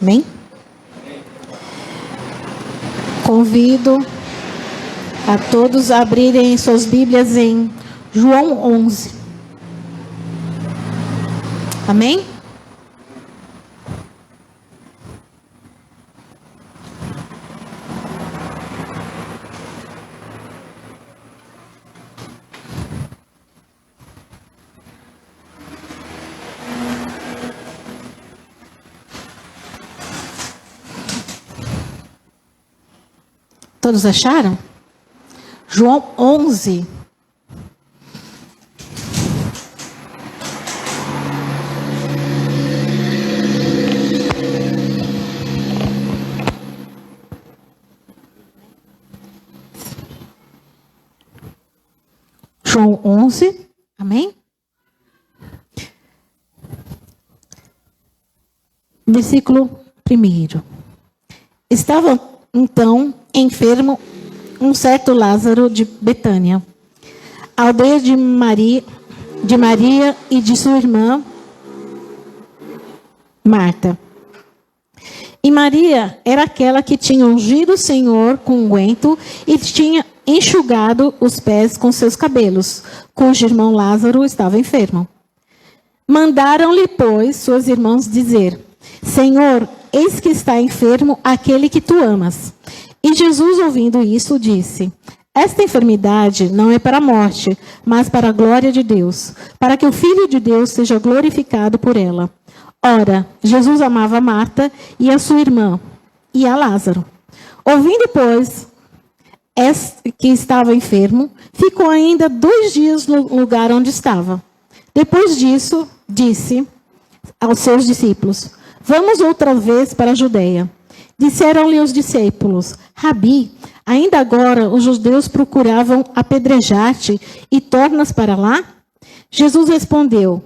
Amém? Convido a todos a abrirem suas Bíblias em João 11. Amém? Todos acharam? João 11. João 11. Amém? Versículo 1. Estava então enfermo um certo Lázaro de Betânia, aldeia de Maria e de sua irmã Marta. E Maria era aquela que tinha ungido o Senhor com unguento e tinha enxugado os pés com seus cabelos, cujo irmão Lázaro estava enfermo. Mandaram-lhe, pois, seus irmãos dizer: Senhor, eis que está enfermo aquele que tu amas. E Jesus, ouvindo isso, disse: Esta enfermidade não é para a morte, mas para a glória de Deus, para que o Filho de Deus seja glorificado por ela. Ora, Jesus amava Marta e a sua irmã, e a Lázaro. Ouvindo, pois, que estava enfermo, ficou ainda 2 dias no lugar onde estava. Depois disso, disse aos seus discípulos: Vamos outra vez para a Judeia. Disseram-lhe os discípulos: Rabi, ainda agora os judeus procuravam apedrejar-te e tornas para lá? Jesus respondeu: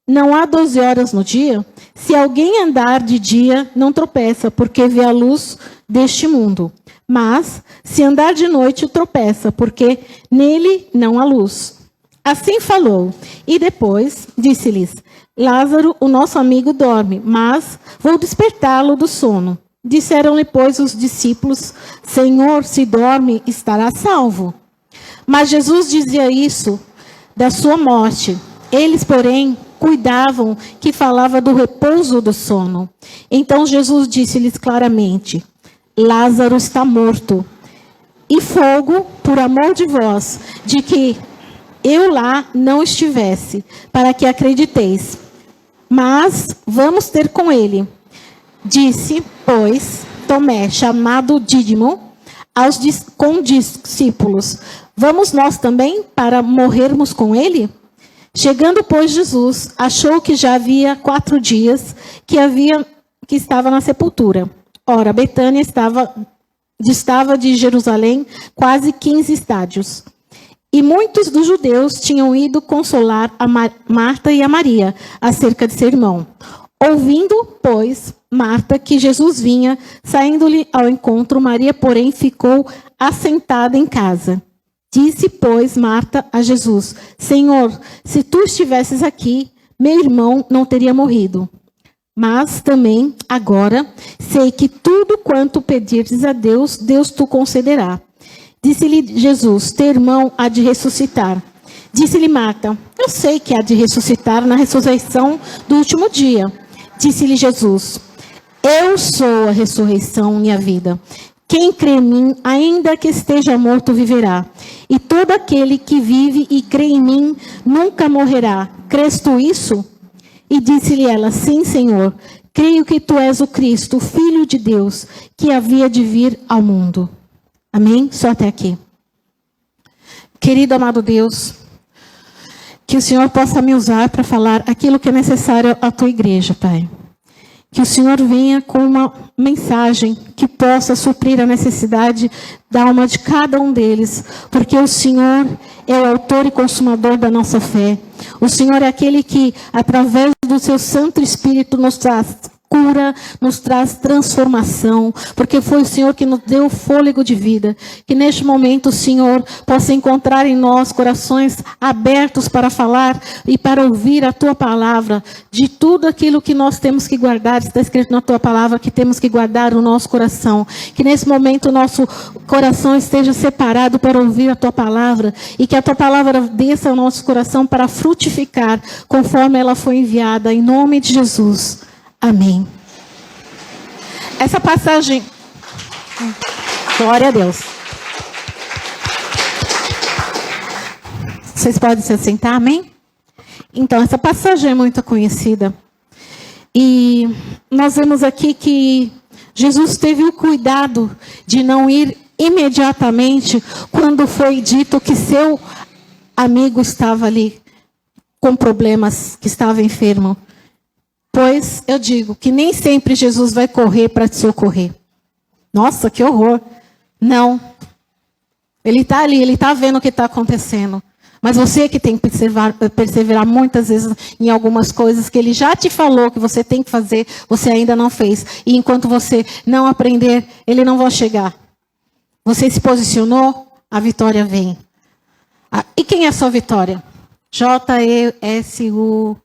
Não há 12 horas no dia? Se alguém andar de dia, não tropeça, porque vê a luz deste mundo. Mas, se andar de noite, tropeça, porque nele não há luz. Assim falou. E depois disse-lhes: Lázaro, o nosso amigo, dorme, mas vou despertá-lo do sono. Disseram-lhe, pois, os discípulos: Senhor, se dorme, estará salvo. Mas Jesus dizia isso da sua morte. Eles, porém, cuidavam que falava do repouso do sono. Então Jesus disse-lhes claramente: Lázaro está morto. E fogo, por amor de vós, de que eu lá não estivesse, para que acrediteis. Mas vamos ter com ele. Disse, pois, Tomé, chamado Dídimo, com discípulos: Vamos nós também para morrermos com ele? Chegando, pois, Jesus, achou que já havia 4 dias que estava na sepultura. Ora, Betânia distava de Jerusalém quase 15 estádios. E muitos dos judeus tinham ido consolar a Marta e a Maria acerca de seu irmão. Ouvindo, pois, Marta que Jesus vinha, saindo-lhe ao encontro, Maria, porém, ficou assentada em casa. Disse, pois, Marta a Jesus: Senhor, se tu estivesses aqui, meu irmão não teria morrido. Mas também, agora, sei que tudo quanto pedires a Deus, Deus tu concederá. Disse-lhe Jesus: Teu irmão há de ressuscitar. Disse-lhe Marta: Eu sei que há de ressuscitar na ressurreição do último dia. Disse-lhe Jesus: Eu sou a ressurreição e a vida. Quem crê em mim, ainda que esteja morto, viverá. E todo aquele que vive e crê em mim, nunca morrerá. Crês tu isso? E disse-lhe ela: Sim, Senhor. Creio que tu és o Cristo, o Filho de Deus, que havia de vir ao mundo. Amém? Só até aqui. Querido amado Deus, que o Senhor possa me usar para falar aquilo que é necessário à tua igreja, Pai. Que o Senhor venha com uma mensagem que possa suprir a necessidade da alma de cada um deles, porque o Senhor é o autor e consumador da nossa fé. O Senhor é aquele que, através do seu Santo Espírito, nos traz cura, nos traz transformação, porque foi o Senhor que nos deu fôlego de vida. Que neste momento o Senhor possa encontrar em nós corações abertos para falar e para ouvir a Tua palavra, de tudo aquilo que nós temos que guardar, está escrito na Tua palavra que temos que guardar o nosso coração. Que nesse momento o nosso coração esteja separado para ouvir a Tua palavra e que a Tua palavra desça ao nosso coração para frutificar conforme ela foi enviada, em nome de Jesus. Amém. Essa passagem... Glória a Deus. Vocês podem se assentar, amém? Então, essa passagem é muito conhecida. E nós vemos aqui que Jesus teve o cuidado de não ir imediatamente quando foi dito que seu amigo estava ali com problemas, que estava enfermo. Pois eu digo que nem sempre Jesus vai correr para te socorrer. Nossa, que horror. Não. Ele está ali, ele está vendo o que está acontecendo. Mas você que tem que perseverar muitas vezes em algumas coisas que ele já te falou que você tem que fazer, você ainda não fez. E enquanto você não aprender, ele não vai chegar. Você se posicionou, a vitória vem. E quem é a sua vitória? J-E-S-U-S.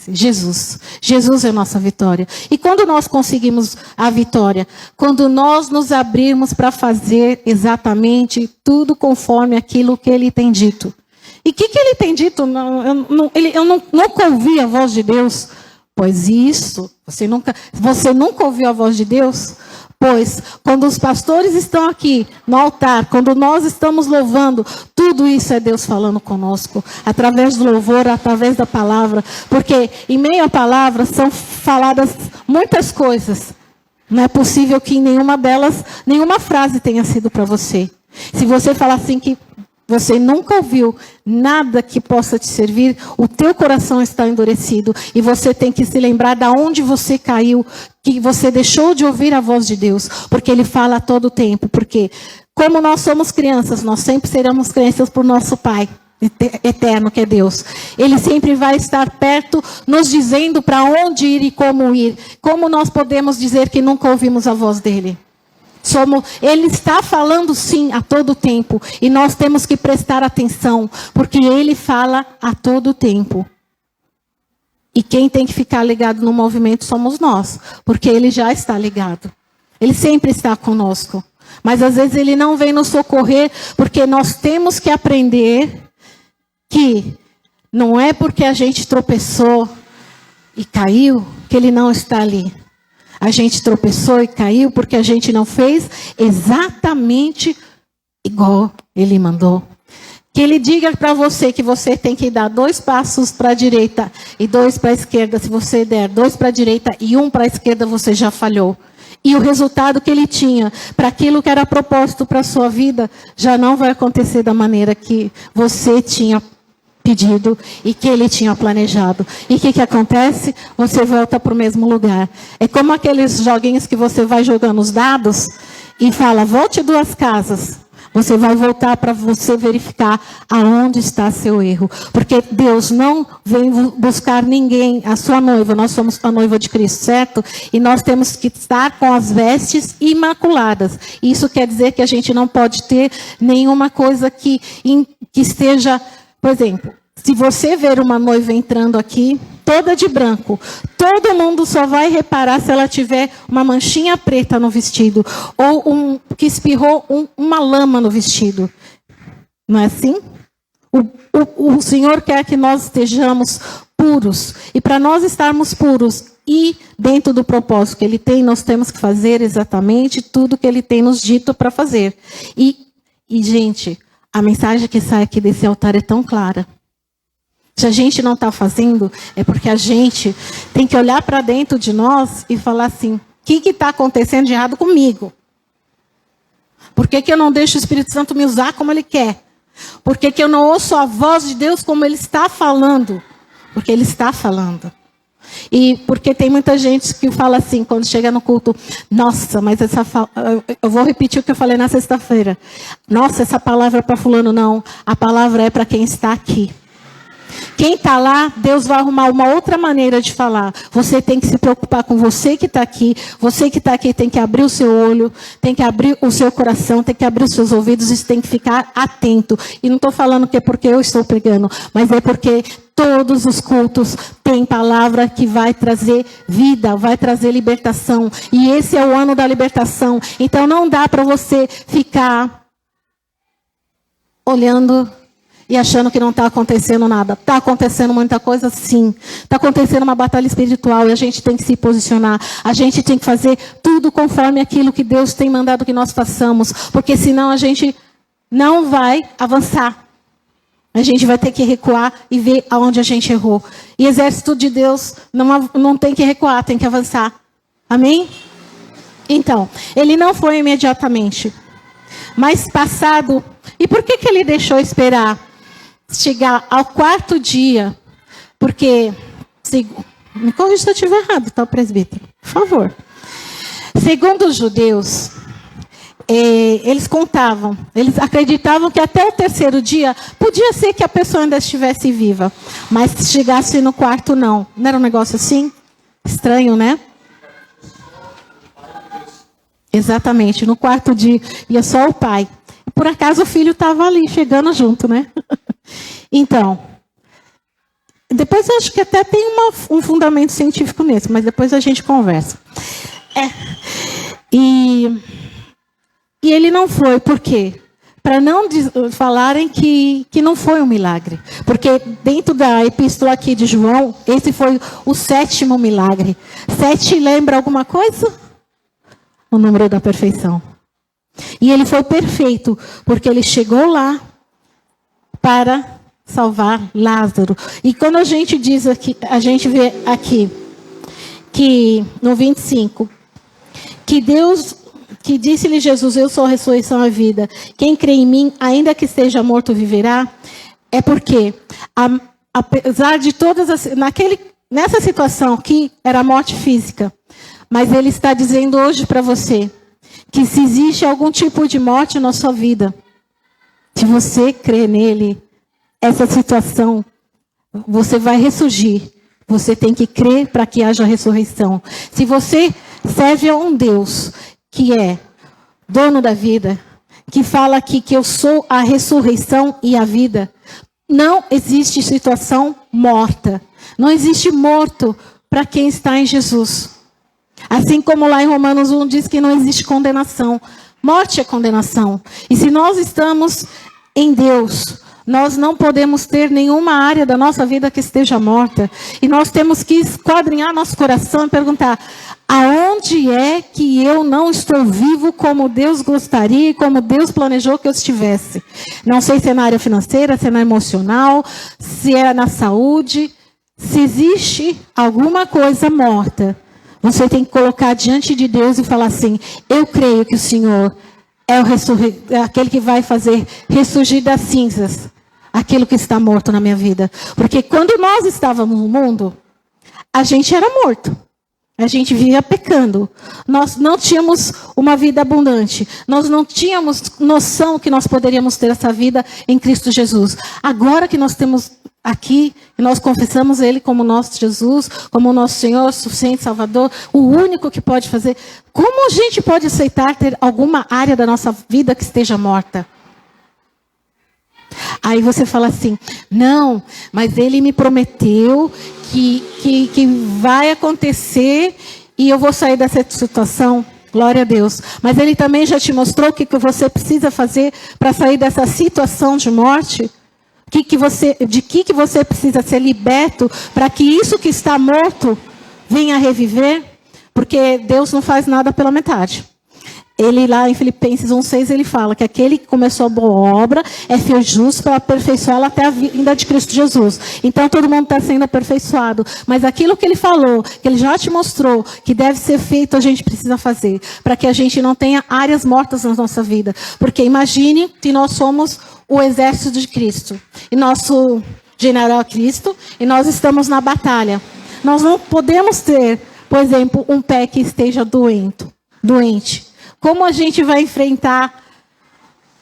Jesus. Jesus é a nossa vitória. E quando nós conseguimos a vitória? Quando nós nos abrirmos para fazer exatamente tudo conforme aquilo que ele tem dito. E o que ele tem dito? Eu nunca ouvi a voz de Deus. Pois isso, você nunca ouviu a voz de Deus? Pois, quando os pastores estão aqui no altar, quando nós estamos louvando, tudo isso é Deus falando conosco, através do louvor, através da palavra, porque em meio à palavra são faladas muitas coisas. Não é possível que em nenhuma delas, nenhuma frase tenha sido para você. Se você falar assim que você nunca ouviu nada que possa te servir, o teu coração está endurecido. E você tem que se lembrar de onde você caiu, que você deixou de ouvir a voz de Deus. Porque Ele fala a todo tempo. Porque como nós somos crianças, nós sempre seremos crianças por nosso Pai eterno, que é Deus. Ele sempre vai estar perto, nos dizendo para onde ir e como ir. Como nós podemos dizer que nunca ouvimos a voz dEle? Ele está falando sim a todo tempo. E nós temos que prestar atenção. Porque Ele fala a todo tempo. E quem tem que ficar ligado no movimento somos nós. Porque Ele já está ligado. Ele sempre está conosco. Mas às vezes Ele não vem nos socorrer. Porque nós temos que aprender que não é porque a gente tropeçou e caiu que Ele não está ali. A gente tropeçou e caiu porque a gente não fez exatamente igual Ele mandou. Que Ele diga para você que você tem que dar 2 passos para a direita e 2 para a esquerda. Se você der 2 para a direita e 1 para a esquerda, você já falhou. E o resultado que Ele tinha para aquilo que era propósito para a sua vida já não vai acontecer da maneira que você tinha pedido e que Ele tinha planejado. E o que acontece? Você volta para o mesmo lugar. É como aqueles joguinhos que você vai jogando os dados e fala, volte 2 casas. Você vai voltar para você verificar aonde está seu erro. Porque Deus não vem buscar ninguém, a sua noiva. Nós somos a noiva de Cristo, certo? E nós temos que estar com as vestes imaculadas. Isso quer dizer que a gente não pode ter nenhuma coisa que esteja... Por exemplo, se você ver uma noiva entrando aqui, toda de branco, todo mundo só vai reparar se ela tiver uma manchinha preta no vestido, ou que espirrou uma lama no vestido. Não é assim? O Senhor quer que nós estejamos puros. E para nós estarmos puros e dentro do propósito que Ele tem, nós temos que fazer exatamente tudo que Ele tem nos dito para fazer. E, gente... A mensagem que sai aqui desse altar é tão clara. Se a gente não está fazendo, é porque a gente tem que olhar para dentro de nós e falar assim, o que está acontecendo de errado comigo? Por que eu não deixo o Espírito Santo me usar como Ele quer? Por que eu não ouço a voz de Deus como Ele está falando? Porque Ele está falando. E porque tem muita gente que fala assim, quando chega no culto, nossa, mas eu vou repetir o que eu falei na sexta-feira. Nossa, essa palavra é para fulano, não. A palavra é para quem está aqui. Quem está lá, Deus vai arrumar uma outra maneira de falar. Você tem que se preocupar com você que está aqui. Você que está aqui tem que abrir o seu olho, tem que abrir o seu coração, tem que abrir os seus ouvidos e tem que ficar atento. E não estou falando que é porque eu estou pregando, mas é porque todos os cultos têm palavra que vai trazer vida, vai trazer libertação. E esse é o ano da libertação. Então não dá para você ficar olhando e achando que não está acontecendo nada. Está acontecendo muita coisa, sim. Está acontecendo uma batalha espiritual e a gente tem que se posicionar. A gente tem que fazer tudo conforme aquilo que Deus tem mandado que nós façamos. Porque senão a gente não vai avançar. A gente vai ter que recuar e ver aonde a gente errou. E exército de Deus não tem que recuar, tem que avançar. Amém? Então, ele não foi imediatamente. Mas passado... E por que ele deixou esperar chegar ao 4º dia? Porque, me corrija se eu estiver errado, tá, presbítero? Por favor. Segundo os judeus, eles contavam, eles acreditavam que até o 3º dia, podia ser que a pessoa ainda estivesse viva. Mas se chegasse no 4º, não. Não era um negócio assim? Estranho, né? Exatamente, no 4º dia ia só o pai. Por acaso o filho estava ali, chegando junto, né? Então, depois eu acho que até tem um fundamento científico nisso, mas depois a gente conversa. E ele não foi, por quê? Para não falarem que não foi um milagre. Porque dentro da epístola aqui de João, esse foi o 7º milagre. 7 lembra alguma coisa? O número da perfeição. E ele foi perfeito, porque ele chegou lá para salvar Lázaro. E quando a gente diz aqui, a gente vê aqui, que no 25, que Deus, que disse-lhe Jesus, eu sou a ressurreição e a vida. Quem crê em mim, ainda que esteja morto, viverá. É porque, apesar de todas nessa situação que era a morte física, mas ele está dizendo hoje para você, que se existe algum tipo de morte na sua vida, se você crê nele, essa situação, você vai ressurgir. Você tem que crer para que haja ressurreição. Se você serve a um Deus que é dono da vida, que fala aqui que eu sou a ressurreição e a vida, não existe situação morta. Não existe morto para quem está em Jesus. Assim como lá em Romanos 1 diz que não existe condenação. Morte é condenação. E se nós estamos em Deus, nós não podemos ter nenhuma área da nossa vida que esteja morta. E nós temos que esquadrinhar nosso coração e perguntar, aonde é que eu não estou vivo como Deus gostaria e como Deus planejou que eu estivesse? Não sei se é na área financeira, se é na emocional, se é na saúde. Se existe alguma coisa morta, você tem que colocar diante de Deus e falar assim, eu creio que o Senhor é aquele que vai fazer ressurgir das cinzas aquilo que está morto na minha vida. Porque quando nós estávamos no mundo, a gente era morto. A gente vivia pecando. Nós não tínhamos uma vida abundante. Nós não tínhamos noção que nós poderíamos ter essa vida em Cristo Jesus. Agora que nós temos aqui, nós confessamos Ele como nosso Jesus, como nosso Senhor, suficiente Salvador, o único que pode fazer. Como a gente pode aceitar ter alguma área da nossa vida que esteja morta? Aí você fala assim, não, mas Ele me prometeu que vai acontecer e eu vou sair dessa situação. Glória a Deus. Mas Ele também já te mostrou o que você precisa fazer para sair dessa situação de morte? De que você precisa ser liberto para que isso que está morto venha a reviver? Porque Deus não faz nada pela metade. Ele lá em Filipenses 1,6 ele fala que aquele que começou a boa obra é fiel e justo para aperfeiçoá-la até a vinda de Cristo Jesus. Então todo mundo está sendo aperfeiçoado. Mas aquilo que ele falou, que ele já te mostrou, que deve ser feito, a gente precisa fazer. Para que a gente não tenha áreas mortas na nossa vida. Porque imagine se nós somos o exército de Cristo. E nosso general é Cristo. E nós estamos na batalha. Nós não podemos ter, por exemplo, um pé que esteja doente. Como a gente vai enfrentar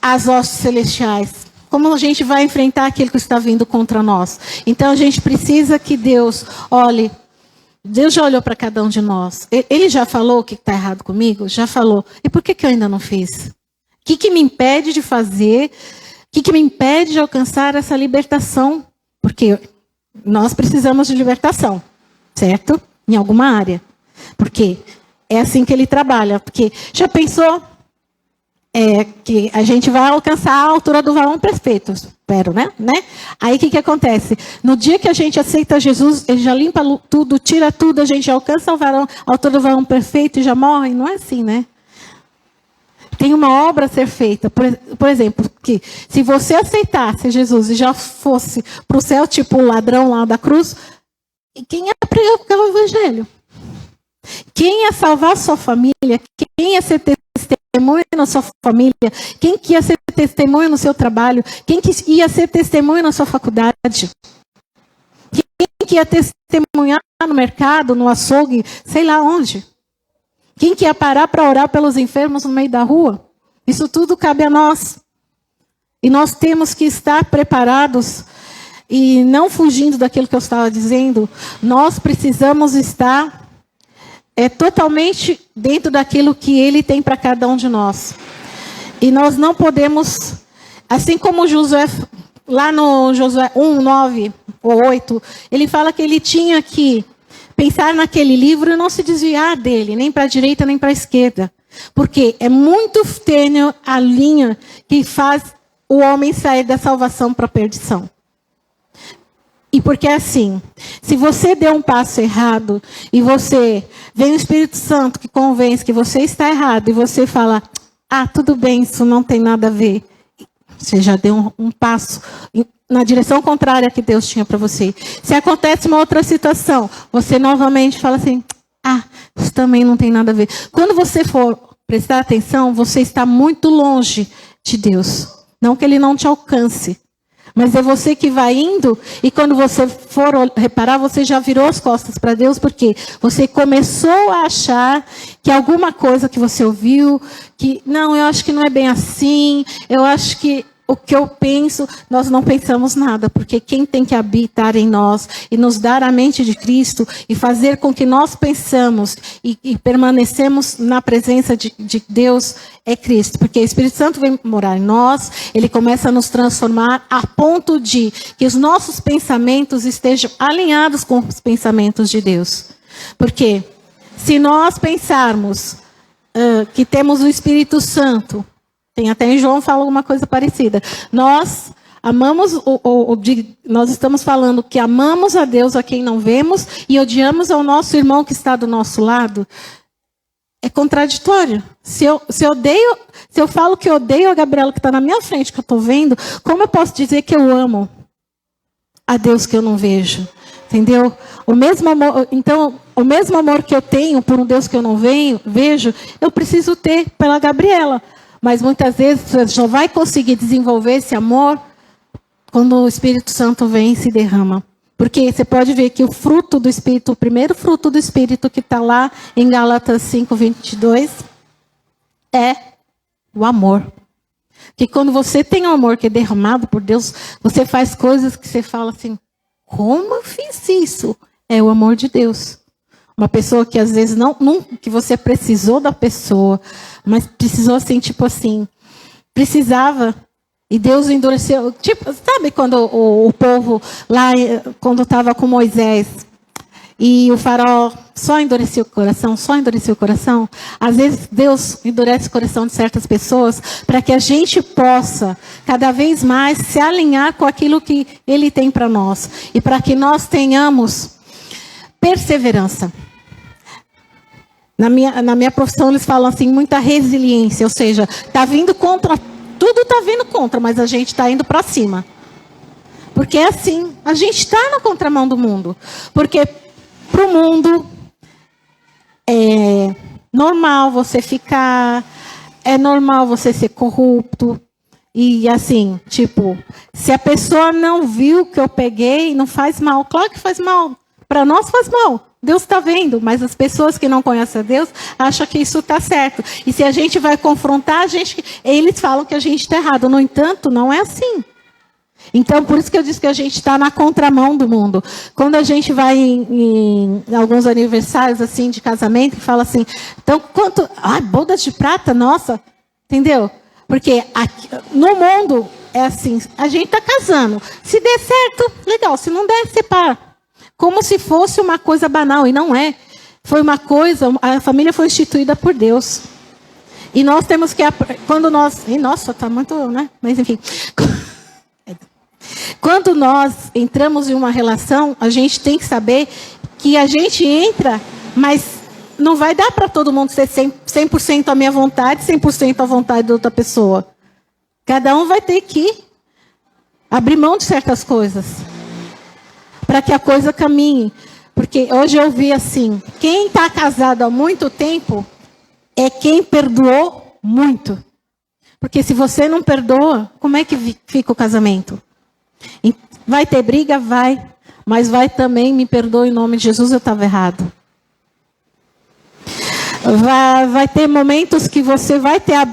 as hostes celestiais? Como a gente vai enfrentar aquilo que está vindo contra nós? Então a gente precisa que Deus olhe. Deus já olhou para cada um de nós. Ele já falou o que está errado comigo? Já falou. E por que eu ainda não fiz? O que me impede de fazer? O que me impede de alcançar essa libertação? Porque nós precisamos de libertação, certo? Em alguma área. Porque é assim que ele trabalha. Porque já pensou que a gente vai alcançar a altura do varão perfeito? Espero, né? Aí o que acontece? No dia que a gente aceita Jesus, ele já limpa tudo, tira tudo, a gente alcança a altura do varão perfeito e já morre? Não é assim, né? Tem uma obra a ser feita. Por exemplo, que se você aceitasse Jesus e já fosse para o céu, tipo o ladrão lá da cruz, quem ia pregar o evangelho? Quem ia salvar a sua família? Quem ia ser testemunho na sua família? Quem que ia ser testemunho no seu trabalho? Quem que ia ser testemunho na sua faculdade? Quem que ia testemunhar no mercado, no açougue, sei lá onde? Quem que ia parar para orar pelos enfermos no meio da rua? Isso tudo cabe a nós. E nós temos que estar preparados e não fugindo daquilo que eu estava dizendo. Nós precisamos estar totalmente dentro daquilo que Ele tem para cada um de nós. E nós não podemos, assim como Josué, lá no Josué 1, 9 ou 8, ele fala que ele tinha que pensar naquele livro e não se desviar dele, nem para a direita, nem para a esquerda. Porque é muito tênue a linha que faz o homem sair da salvação para a perdição. E porque é assim, se você der um passo errado, e vem o Espírito Santo que convence que você está errado, e você fala, tudo bem, isso não tem nada a ver. Você já deu um passo na direção contrária que Deus tinha para você. Se acontece uma outra situação, você novamente fala assim, isso também não tem nada a ver. Quando você for prestar atenção, você está muito longe de Deus. Não que Ele não te alcance, mas é você que vai indo, e quando você for reparar, você já virou as costas para Deus, porque você começou a achar que alguma coisa que você ouviu, que, não, eu acho que não é bem assim, eu acho que o que eu penso, nós não pensamos nada, porque quem tem que habitar em nós e nos dar a mente de Cristo e fazer com que nós pensamos e permanecemos na presença de Deus é Cristo. Porque o Espírito Santo vem morar em nós, ele começa a nos transformar a ponto de que os nossos pensamentos estejam alinhados com os pensamentos de Deus. Porque se nós pensarmos que temos o Espírito Santo, tem até em João fala alguma coisa parecida. Nós amamos, nós estamos falando que amamos a Deus a quem não vemos e odiamos ao nosso irmão que está do nosso lado. É contraditório. Se eu falo que eu odeio a Gabriela que está na minha frente, que eu estou vendo, como eu posso dizer que eu amo a Deus que eu não vejo? Entendeu? O mesmo amor que eu tenho por um Deus que eu não vejo, eu preciso ter pela Gabriela. Mas muitas vezes você só vai conseguir desenvolver esse amor quando o Espírito Santo vem e se derrama. Porque você pode ver que o fruto do Espírito, o primeiro fruto do Espírito que está lá em Gálatas 5:22, é o amor. Que quando você tem um amor que é derramado por Deus, você faz coisas que você fala assim, como eu fiz isso? É o amor de Deus. Uma pessoa que às vezes que você precisou da pessoa, mas precisou assim, precisava, e Deus endureceu. Sabe quando o povo lá, quando estava com Moisés, e o faraó só endureceu o coração? Às vezes Deus endurece o coração de certas pessoas para que a gente possa cada vez mais se alinhar com aquilo que Ele tem para nós. E para que nós tenhamos perseverança. Na minha profissão eles falam assim, muita resiliência, ou seja, está vindo contra, tudo está vindo contra, mas a gente está indo para cima. Porque é assim, a gente está na contramão do mundo. Porque para o mundo é normal você é normal você ser corrupto. E assim, se a pessoa não viu que eu peguei, não faz mal. Claro que faz mal. Para nós faz mal. Deus está vendo, mas as pessoas que não conhecem a Deus acham que isso está certo. E se a gente vai confrontar, eles falam que a gente está errado. No entanto, não é assim. Então, por isso que eu disse que a gente está na contramão do mundo. Quando a gente vai em alguns aniversários assim de casamento e fala assim, então quanto... Ah, bodas de prata, nossa, entendeu? Porque aqui, no mundo é assim, a gente está casando. Se der certo, legal. Se não der, separa. Como se fosse uma coisa banal, e não é. Foi uma coisa, a família foi instituída por Deus. E nós temos que, quando nós... E nossa, está muito, né? Mas enfim... Quando nós entramos em uma relação, a gente tem que saber que a gente entra, mas não vai dar para todo mundo ser 100% a minha vontade, 100% a vontade da outra pessoa. Cada um vai ter que abrir mão de certas coisas, para que a coisa caminhe. Porque hoje eu vi assim, quem está casado há muito tempo é quem perdoou muito. Porque se você não perdoa, como é que fica o casamento? Vai ter briga? Vai. Mas vai também, me perdoe em nome de Jesus, eu estava errado. Vai ter momentos que você vai ter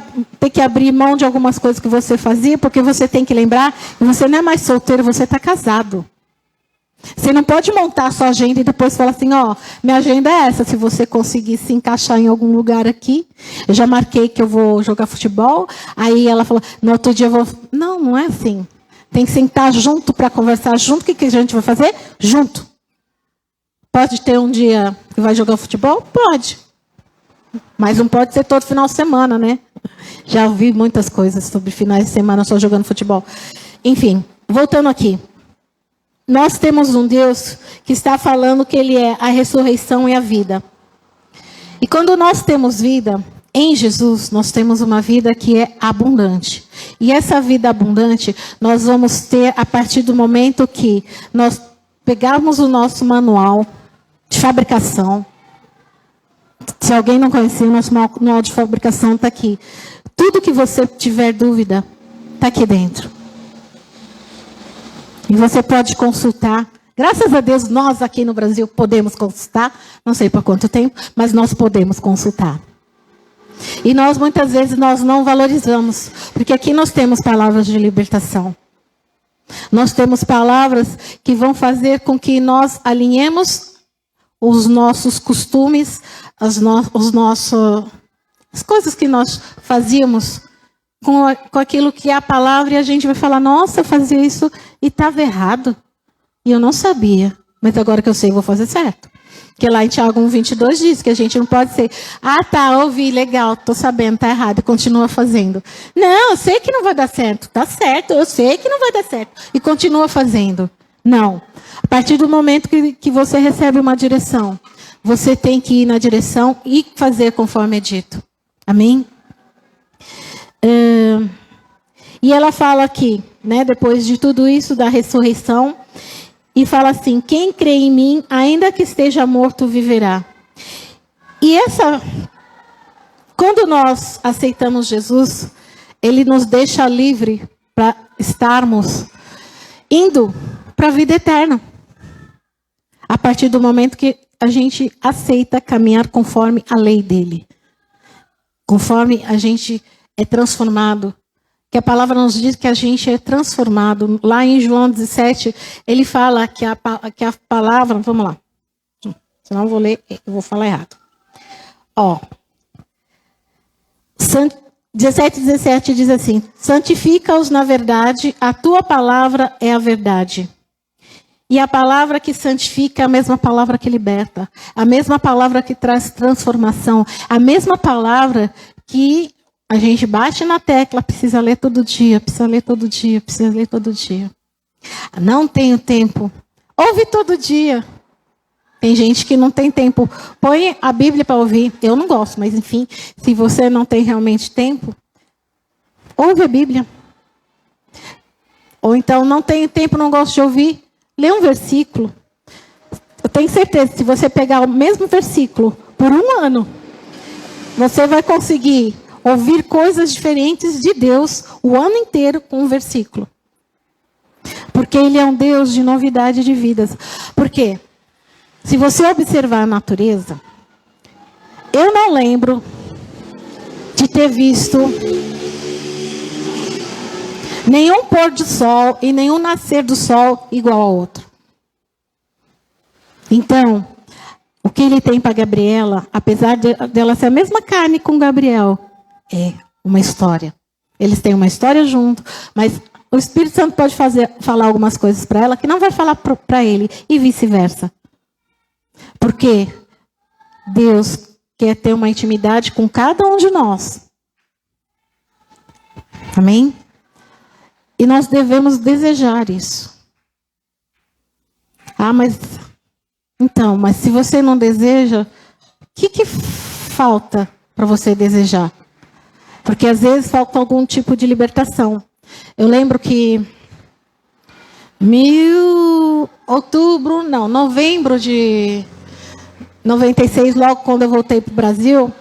que abrir mão de algumas coisas que você fazia, porque você tem que lembrar que você não é mais solteiro, você está casado. Você não pode montar a sua agenda e depois falar assim, ó, minha agenda é essa, se você conseguir se encaixar em algum lugar aqui, eu já marquei que eu vou jogar futebol, aí ela falou, no outro dia eu vou... Não, não é assim. Tem que sentar junto para conversar junto. O que a gente vai fazer? Junto. Pode ter um dia que vai jogar futebol? Pode. Mas não pode ser todo final de semana, né? Já ouvi muitas coisas sobre finais de semana só jogando futebol. Enfim, voltando aqui. Nós temos um Deus que está falando que Ele é a ressurreição e a vida. E quando nós temos vida... Em Jesus, nós temos uma vida que é abundante. E essa vida abundante, nós vamos ter a partir do momento que nós pegarmos o nosso manual de fabricação. Se alguém não conhecia, o nosso manual de fabricação está aqui. Tudo que você tiver dúvida, está aqui dentro. E você pode consultar. Graças a Deus, nós aqui no Brasil podemos consultar. Não sei por quanto tempo, mas nós podemos consultar. E nós, muitas vezes, nós não valorizamos. Porque aqui nós temos palavras de libertação. Nós temos palavras que vão fazer com que nós alinhemos os nossos costumes, as coisas que nós fazíamos com aquilo que é a palavra. E a gente vai falar, nossa, eu fazia isso e estava errado. E eu não sabia. Mas agora que eu sei, eu vou fazer certo. Porque lá em Tiago 1:22 diz que a gente não pode ser, ouvi, legal, estou sabendo, está errado, e continua fazendo. Não, eu sei que não vai dar certo. Está certo, eu sei que não vai dar certo. E continua fazendo. Não. A partir do momento que você recebe uma direção, você tem que ir na direção e fazer conforme é dito. Amém? E ela fala aqui, né, depois de tudo isso, da ressurreição, e fala assim, quem crê em mim, ainda que esteja morto, viverá. E quando nós aceitamos Jesus, Ele nos deixa livre para estarmos indo para a vida eterna. A partir do momento que a gente aceita caminhar conforme a lei dEle. Conforme a gente é transformado. Que a palavra nos diz que a gente é transformado. Lá em João 17, ele fala que a palavra... Vamos lá. Senão eu vou ler, eu vou falar errado. 17 diz assim, santifica-os na verdade, a tua palavra é a verdade. E a palavra que santifica é a mesma palavra que liberta. A mesma palavra que traz transformação. A mesma palavra que... A gente bate na tecla, precisa ler todo dia, precisa ler todo dia, precisa ler todo dia. Não tenho tempo. Ouve todo dia. Tem gente que não tem tempo. Põe a Bíblia para ouvir. Eu não gosto, mas enfim, se você não tem realmente tempo, ouve a Bíblia. Ou então, não tenho tempo, não gosto de ouvir, lê um versículo. Eu tenho certeza que se você pegar o mesmo versículo por um ano, você vai conseguir... ouvir coisas diferentes de Deus o ano inteiro com um versículo. Porque Ele é um Deus de novidade de vidas. Por quê? Se você observar a natureza, eu não lembro de ter visto Nenhum pôr do sol e nenhum nascer do sol igual ao outro. Então, o que ele tem para Gabriela, apesar dela ser a mesma carne com Gabriel, é uma história. Eles têm uma história junto, mas o Espírito Santo pode falar algumas coisas para ela que não vai falar para ele, e vice-versa. Porque Deus quer ter uma intimidade com cada um de nós. Amém? E nós devemos desejar isso. Mas se você não deseja, o que falta para você desejar? Porque às vezes falta algum tipo de libertação. Eu lembro que novembro de 96, logo quando eu voltei para o Brasil,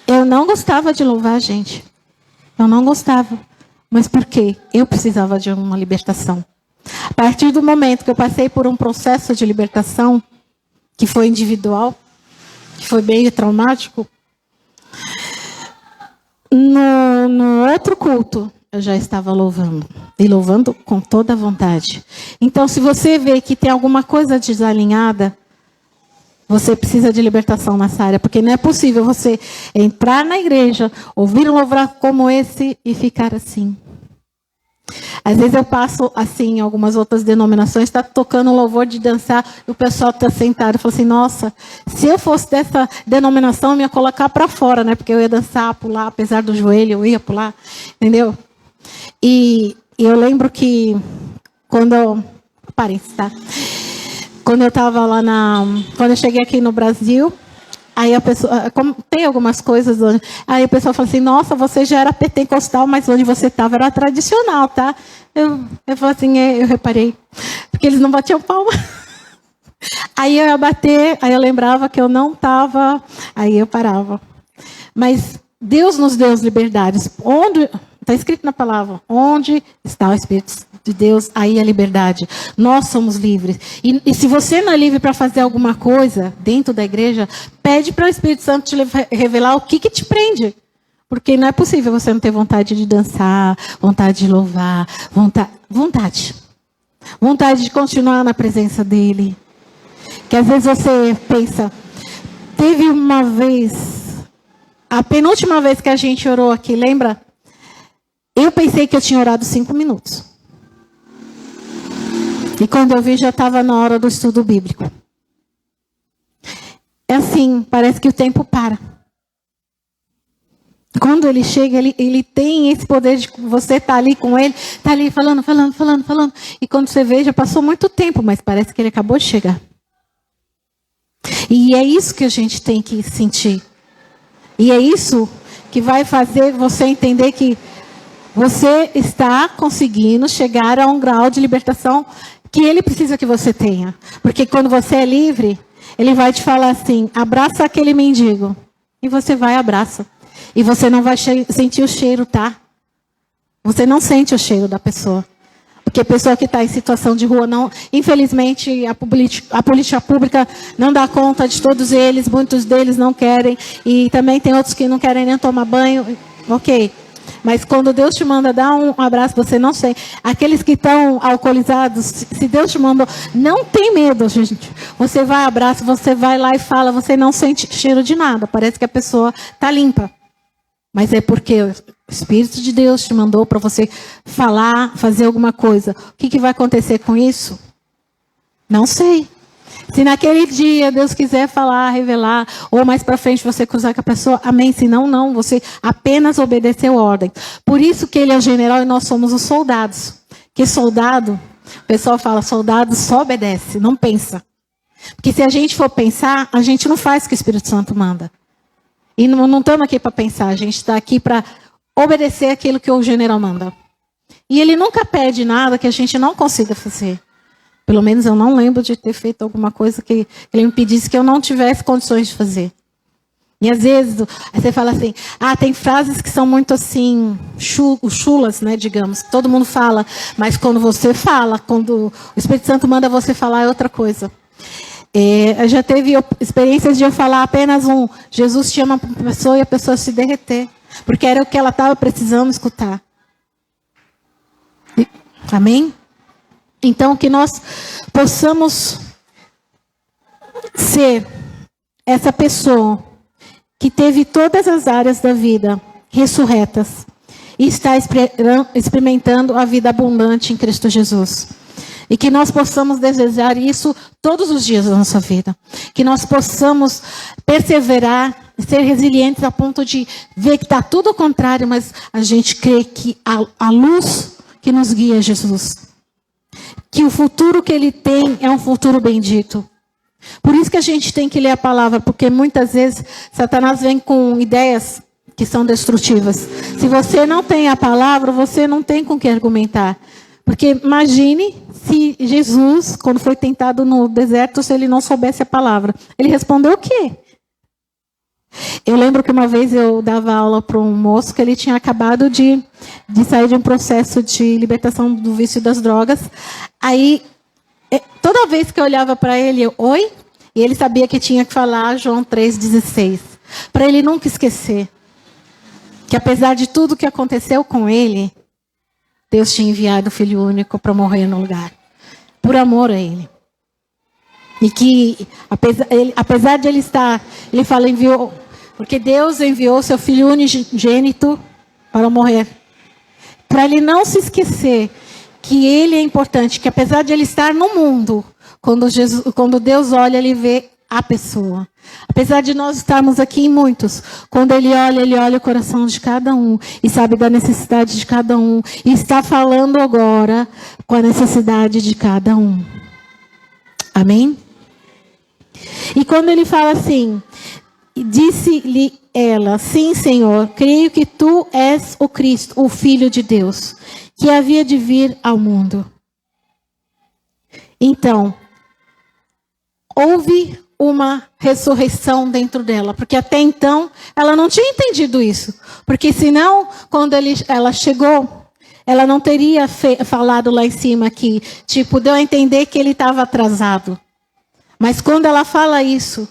eu não gostava de louvar, gente. Eu não gostava. Mas por quê? Eu precisava de uma libertação. A partir do momento que eu passei por um processo de libertação, que foi individual, que foi bem traumático, no outro culto, eu já estava louvando. E louvando com toda a vontade. Então, se você vê que tem alguma coisa desalinhada, você precisa de libertação nessa área. Porque não é possível você entrar na igreja, ouvir um louvor como esse e ficar assim. Às vezes eu passo assim, em algumas outras denominações, está tocando um louvor de dançar, e o pessoal está sentado e fala assim, nossa, se eu fosse dessa denominação, eu ia colocar para fora, né? Porque eu ia dançar, pular, apesar do joelho, eu ia pular, entendeu? E eu lembro que quando eu estava lá quando eu cheguei aqui no Brasil, aí a pessoa, como tem algumas coisas, aí a pessoa fala assim, nossa, você já era pentecostal, mas onde você estava era tradicional, tá? Eu falei assim, eu reparei, porque eles não batiam palma. Aí eu ia bater, aí eu lembrava que eu não estava, aí eu parava. Mas Deus nos deu as liberdades. Está escrito na palavra, onde está o Espírito de Deus, aí a liberdade. Nós somos livres. E se você não é livre para fazer alguma coisa dentro da igreja, pede para o Espírito Santo te revelar o que te prende. Porque não é possível você não ter vontade de dançar, vontade de louvar, vontade. Vontade de continuar na presença dEle. Que às vezes você pensa, teve uma vez, a penúltima vez que a gente orou aqui, lembra? Eu pensei que eu tinha orado 5 minutos. E quando eu vi, já estava na hora do estudo bíblico. É assim, parece que o tempo para. Quando ele chega, ele tem esse poder de você estar ali com ele, está ali falando. E quando você vê, já passou muito tempo, mas parece que ele acabou de chegar. E é isso que a gente tem que sentir. E é isso que vai fazer você entender que você está conseguindo chegar a um grau de libertação que ele precisa que você tenha. Porque quando você é livre, ele vai te falar assim, abraça aquele mendigo. E você vai e abraça. E você não vai sentir o cheiro, tá? Você não sente o cheiro da pessoa. Porque a pessoa que está em situação de rua, não, infelizmente, a política pública não dá conta de todos eles, muitos deles não querem. E também tem outros que não querem nem tomar banho. Ok. Mas quando Deus te manda dar um abraço, você não sente. Aqueles que estão alcoolizados, se Deus te mandou, não tem medo, gente. Você vai, abraça, você vai lá e fala, você não sente cheiro de nada. Parece que a pessoa está limpa. Mas é porque o Espírito de Deus te mandou para você falar, fazer alguma coisa. O que vai acontecer com isso? Não sei. Se naquele dia Deus quiser falar, revelar, ou mais para frente você cruzar com a pessoa, amém. Se não, não. Você apenas obedeceu a ordem. Por isso que ele é o general e nós somos os soldados. Que soldado, o pessoal fala, soldado só obedece, não pensa. Porque se a gente for pensar, a gente não faz o que o Espírito Santo manda. E não estamos aqui para pensar, a gente está aqui para obedecer aquilo que o general manda. E ele nunca pede nada que a gente não consiga fazer. Pelo menos eu não lembro de ter feito alguma coisa que ele me pedisse que eu não tivesse condições de fazer. E às vezes você fala assim, tem frases que são muito assim, chulas, né, digamos. Todo mundo fala, mas quando você fala, quando o Espírito Santo manda você falar, é outra coisa. Eu já teve experiências de eu falar apenas Jesus te ama para uma pessoa e a pessoa se derreter. Porque era o que ela estava precisando escutar. Amém? Então, que nós possamos ser essa pessoa que teve todas as áreas da vida ressurretas e está experimentando a vida abundante em Cristo Jesus. E que nós possamos desejar isso todos os dias da nossa vida. Que nós possamos perseverar, ser resilientes a ponto de ver que está tudo ao contrário, mas a gente crê que a luz que nos guia é Jesus. Que o futuro que Ele tem é um futuro bendito. Por isso que a gente tem que ler a palavra, porque muitas vezes Satanás vem com ideias que são destrutivas. Se você não tem a palavra, você não tem com que argumentar. Porque imagine se Jesus, quando foi tentado no deserto, se ele não soubesse a palavra. Ele respondeu o quê? Eu lembro que uma vez eu dava aula para um moço que ele tinha acabado de sair de um processo de libertação do vício das drogas. Aí, toda vez que eu olhava para ele, oi? E ele sabia que tinha que falar João 3,16. Para ele nunca esquecer que apesar de tudo que aconteceu com ele, Deus tinha enviado o Filho único para morrer no lugar. Por amor a ele. E que, apesar de ele estar, ele fala, enviou, porque Deus enviou seu Filho unigênito para morrer. Para ele não se esquecer que ele é importante, que apesar de ele estar no mundo, quando Deus olha, ele vê a pessoa. Apesar de nós estarmos aqui em muitos, quando ele olha o coração de cada um e sabe da necessidade de cada um e está falando agora com a necessidade de cada um. Amém? E quando ele fala assim, disse-lhe ela, sim, Senhor, creio que tu és o Cristo, o Filho de Deus, que havia de vir ao mundo. Então, houve uma ressurreição dentro dela, porque até então ela não tinha entendido isso. Porque senão, quando ela chegou, ela não teria falado lá em cima que, tipo, deu a entender que ele estava atrasado. Mas quando ela fala isso,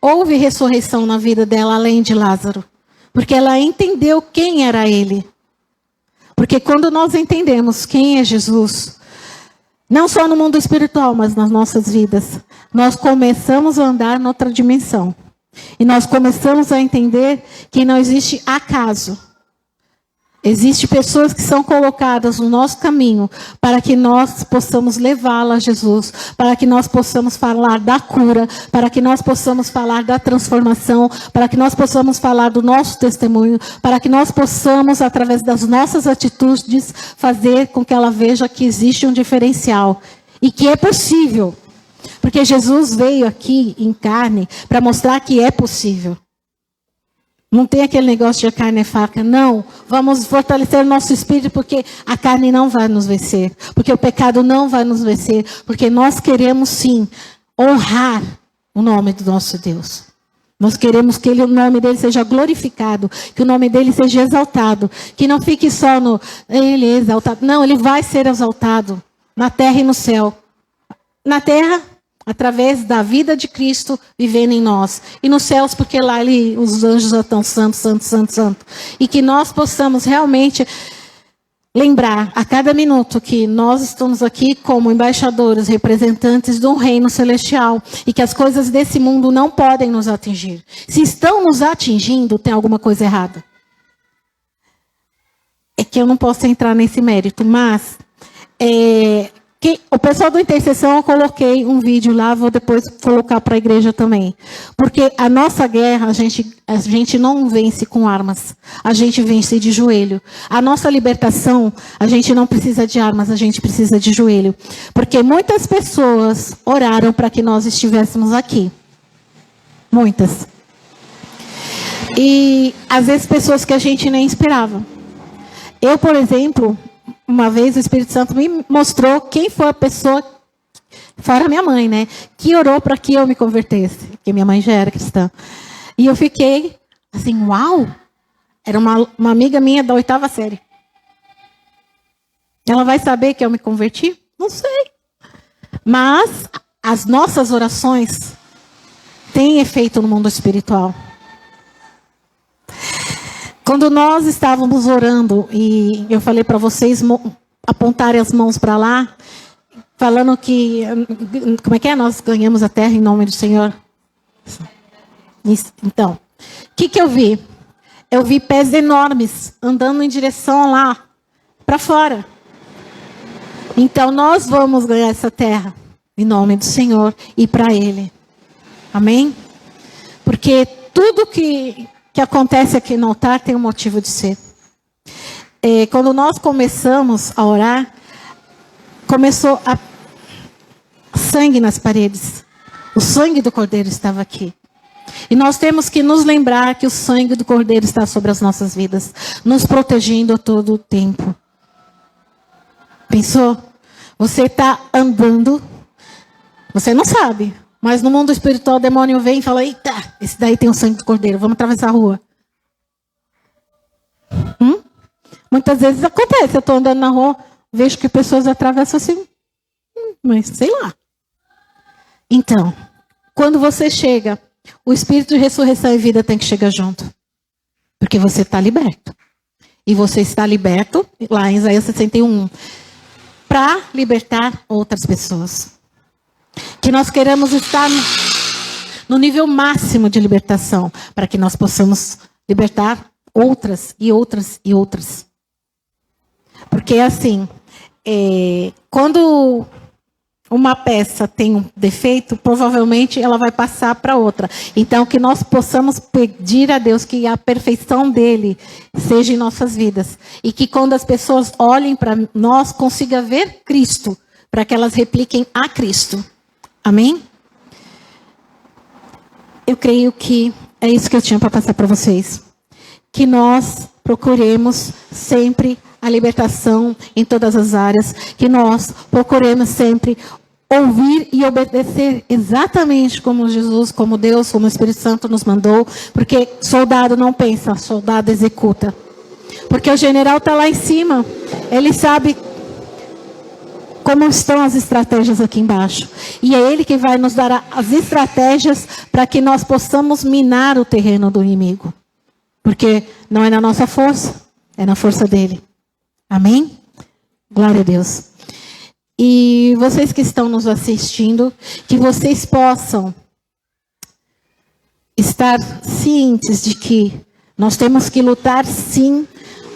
houve ressurreição na vida dela, além de Lázaro. Porque ela entendeu quem era ele. Porque quando nós entendemos quem é Jesus, não só no mundo espiritual, mas nas nossas vidas, nós começamos a andar noutra dimensão. E nós começamos a entender que não existe acaso. Existem pessoas que são colocadas no nosso caminho para que nós possamos levá-la a Jesus, para que nós possamos falar da cura, para que nós possamos falar da transformação, para que nós possamos falar do nosso testemunho, para que nós possamos, através das nossas atitudes, fazer com que ela veja que existe um diferencial e que é possível. Porque Jesus veio aqui em carne para mostrar que é possível. Não tem aquele negócio de a carne é fraca. Não. Vamos fortalecer o nosso espírito porque a carne não vai nos vencer. Porque o pecado não vai nos vencer. Porque nós queremos sim honrar o nome do nosso Deus. Nós queremos que o nome dele seja glorificado. Que o nome dele seja exaltado. Que não fique só no ele é exaltado. Não, ele vai ser exaltado. Na terra e no céu. Na terra, através da vida de Cristo vivendo em nós. E nos céus, porque lá os anjos já estão santo, santo, santo, santo. E que nós possamos realmente lembrar a cada minuto que nós estamos aqui como embaixadores, representantes de um reino celestial. E que as coisas desse mundo não podem nos atingir. Se estão nos atingindo, tem alguma coisa errada. É que eu não posso entrar nesse mérito, mas o pessoal da intercessão, eu coloquei um vídeo lá, vou depois colocar para a igreja também. Porque a nossa guerra, a gente não vence com armas, a gente vence de joelho. A nossa libertação, a gente não precisa de armas, a gente precisa de joelho. Porque muitas pessoas oraram para que nós estivéssemos aqui. Muitas. E às vezes pessoas que a gente nem esperava. Eu, por exemplo, uma vez o Espírito Santo me mostrou quem foi a pessoa, fora minha mãe, né? Que orou para que eu me convertesse. Porque minha mãe já era cristã. E eu fiquei assim, uau! Era uma amiga minha da 8ª série. Ela vai saber que eu me converti? Não sei. Mas as nossas orações têm efeito no mundo espiritual. Quando nós estávamos orando, e eu falei para vocês, apontarem as mãos para lá, falando que, como é que é? Nós ganhamos a terra em nome do Senhor. Então, o que eu vi? Eu vi pés enormes andando em direção lá, para fora. Então, nós vamos ganhar essa terra em nome do Senhor e para Ele. Amém? Porque tudo que acontece aqui no altar tem um motivo de ser. Quando nós começamos a orar, começou a sangue nas paredes. O sangue do Cordeiro estava aqui. E nós temos que nos lembrar que o sangue do Cordeiro está sobre as nossas vidas, nos protegendo a todo o tempo. Pensou? Você está andando, você não sabe, mas no mundo espiritual o demônio vem e fala, eita, esse daí tem o sangue do Cordeiro, vamos atravessar a rua. Muitas vezes acontece, eu estou andando na rua, vejo que pessoas atravessam assim, mas sei lá. Então, quando você chega, o Espírito de ressurreição e vida tem que chegar junto. Porque você está liberto. E você está liberto, lá em Isaías 61, para libertar outras pessoas. Que nós queremos estar no nível máximo de libertação, para que nós possamos libertar outras e outras e outras. Porque assim, quando uma peça tem um defeito, provavelmente ela vai passar para outra. Então, que nós possamos pedir a Deus que a perfeição dele seja em nossas vidas. E que quando as pessoas olhem para nós, consigam ver Cristo, para que elas repliquem a Cristo. Amém? Eu creio que é isso que eu tinha para passar para vocês. Que nós procuremos sempre a libertação em todas as áreas, que nós procuremos sempre ouvir e obedecer exatamente como Jesus, como Deus, como o Espírito Santo nos mandou, porque soldado não pensa, soldado executa. Porque o general está lá em cima, ele sabe como estão as estratégias aqui embaixo. E é ele que vai nos dar as estratégias para que nós possamos minar o terreno do inimigo. Porque não é na nossa força, é na força dele. Amém? Glória a Deus. E vocês que estão nos assistindo, que vocês possam estar cientes de que nós temos que lutar sim,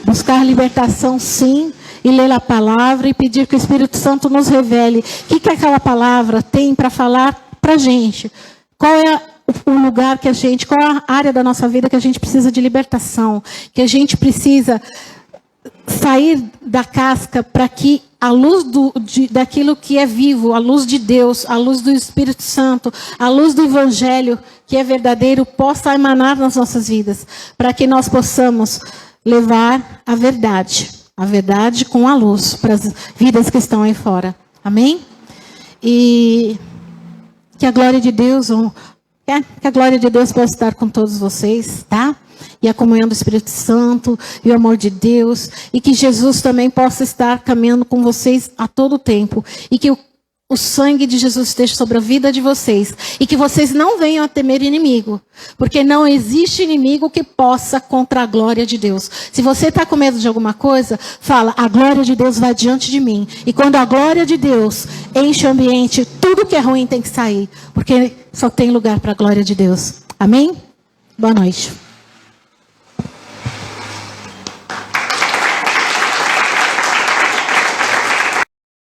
buscar libertação sim, e ler a palavra e pedir que o Espírito Santo nos revele o que aquela palavra tem para falar para a gente. Qual é o lugar que qual é a área da nossa vida que a gente precisa de libertação, que a gente precisa sair da casca para que a luz daquilo que é vivo, a luz de Deus, a luz do Espírito Santo, a luz do Evangelho, que é verdadeiro, possa emanar nas nossas vidas, para que nós possamos levar a verdade com a luz para as vidas que estão aí fora. Amém? E que a glória de Deus, possa estar com todos vocês, tá? E a comunhão do Espírito Santo, e o amor de Deus, e que Jesus também possa estar caminhando com vocês a todo tempo, e que o sangue de Jesus esteja sobre a vida de vocês, e que vocês não venham a temer inimigo, porque não existe inimigo que possa contra a glória de Deus. Se você está com medo de alguma coisa, fala, a glória de Deus vai diante de mim, e quando a glória de Deus enche o ambiente, tudo que é ruim tem que sair, porque só tem lugar para a glória de Deus. Amém? Boa noite.